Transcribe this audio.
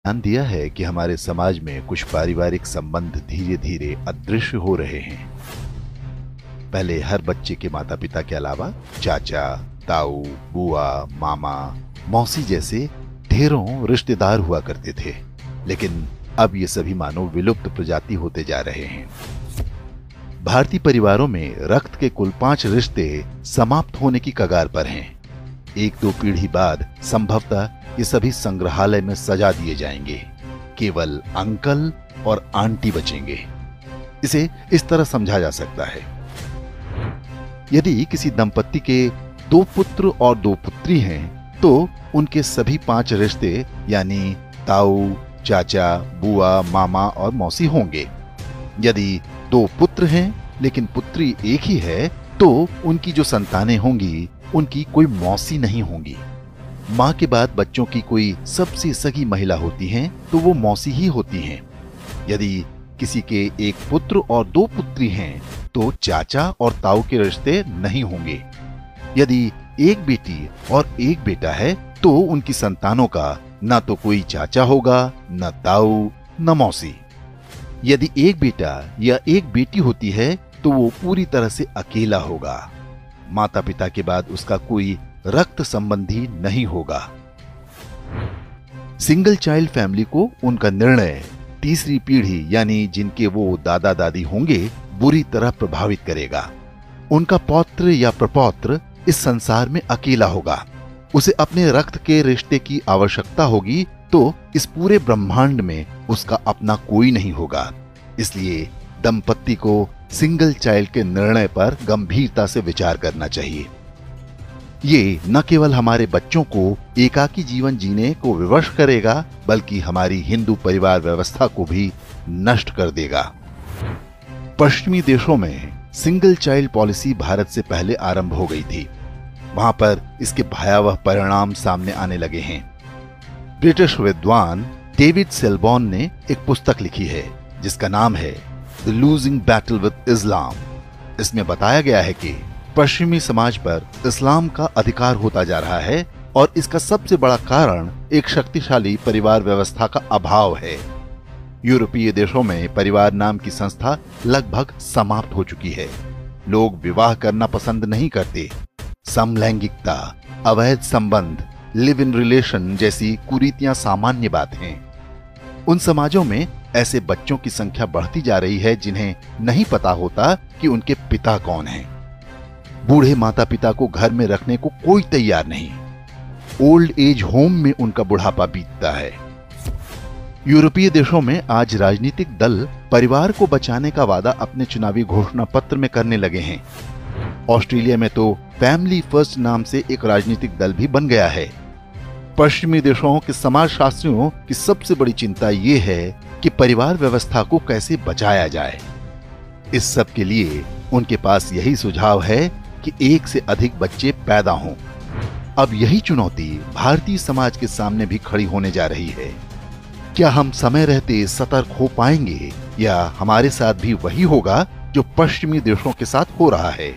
ध्यान दिया है कि हमारे समाज में कुछ पारिवारिक संबंध धीरे धीरे अदृश्य हो रहे हैं। पहले हर बच्चे के माता पिता के अलावा चाचा, ताऊ, बुआ, मामा, मौसी जैसे ढेरों रिश्तेदार हुआ करते थे, लेकिन अब ये सभी मानो विलुप्त प्रजाति होते जा रहे हैं। भारतीय परिवारों में रक्त के कुल 5 रिश्ते समाप्त होने की कगार पर हैं। 1-2 पीढ़ी बाद संभवतः ये सभी संग्रहालय में सजा दिए जाएंगे। केवल अंकल और आंटी बचेंगे। इसे इस तरह समझा जा सकता है, यदि किसी दंपत्ति के 2 पुत्र और 2 पुत्री हैं, तो उनके सभी 5 रिश्ते यानी ताऊ, चाचा, बुआ, मामा और मौसी होंगे। यदि 2 पुत्र हैं लेकिन पुत्री एक ही है, तो उनकी जो संतानें होंगी उनकी कोई मौसी नहीं होंगी। मां के बाद बच्चों की कोई सबसे सगी महिला होती हैं, तो वो मौसी ही होती हैं। यदि किसी के 1 पुत्र और 2 पुत्री हैं, तो चाचा और ताऊ के रिश्ते नहीं होंगे। यदि 1 बेटी और 1 बेटा है, तो उनकी संतानों का न तो कोई चाचा होगा, न ताऊ, न मौसी। यदि 1 बेटा या 1 बेटी होती है, तो वो पूरी तरह से अकेला होगा। माता पिता के बाद उसका कोई रक्त संबंधी नहीं होगा। सिंगल चाइल्ड फैमिली को उनका निर्णय तीसरी पीढ़ी यानी जिनके वो दादा दादी होंगे बुरी तरह प्रभावित करेगा। उनका पौत्र या प्रपौत्र इस संसार में अकेला होगा। उसे अपने रक्त के रिश्ते की आवश्यकता होगी, तो इस पूरे ब्रह्मांड में उसका अपना कोई नहीं होगा। इसलिए दंपत्ति को सिंगल चाइल्ड के निर्णय पर गंभीरता से विचार करना चाहिए। ये न केवल हमारे बच्चों को एकाकी जीवन जीने को विवश करेगा, बल्कि हमारी हिंदू परिवार व्यवस्था को भी नष्ट कर देगा। पश्चिमी देशों में सिंगल चाइल्ड पॉलिसी भारत से पहले आरंभ हो गई थी। वहां पर इसके भयावह परिणाम सामने आने लगे हैं। ब्रिटिश विद्वान डेविड सेलबॉर्न ने एक पुस्तक लिखी है जिसका नाम है द लूजिंग बैटल विद इस्लाम। इसमें बताया गया है कि पश्चिमी समाज पर इस्लाम का अधिकार होता जा रहा है और इसका सबसे बड़ा कारण एक शक्तिशाली परिवार व्यवस्था का अभाव है। यूरोपीय देशों में परिवार नाम की संस्था लगभग समाप्त हो चुकी है। लोग विवाह करना पसंद नहीं करते। समलैंगिकता, अवैध संबंध, लिव इन रिलेशन जैसी कुरीतियां सामान्य बात हैं। उन समाजों में ऐसे बच्चों की संख्या बढ़ती जा रही है जिन्हें नहीं पता होता कि उनके पिता कौन हैं। बूढ़े माता पिता को घर में रखने को कोई तैयार नहीं। ओल्ड एज होम में उनका बुढ़ापा बीतता है। यूरोपीय देशों में आज राजनीतिक दल परिवार को बचाने का वादा अपने चुनावी घोषणा पत्र में करने लगे हैं। ऑस्ट्रेलिया में तो फैमिली फर्स्ट नाम से एक राजनीतिक दल भी बन गया है। पश्चिमी देशों के समाजशास्त्रियों की सबसे बड़ी चिंता यह है कि परिवार व्यवस्था को कैसे बचाया जाए। इस सब के लिए उनके पास यही सुझाव है कि 1 से अधिक बच्चे पैदा हों। अब यही चुनौती भारतीय समाज के सामने भी खड़ी होने जा रही है। क्या हम समय रहते सतर्क हो पाएंगे, या हमारे साथ भी वही होगा जो पश्चिमी देशों के साथ हो रहा है?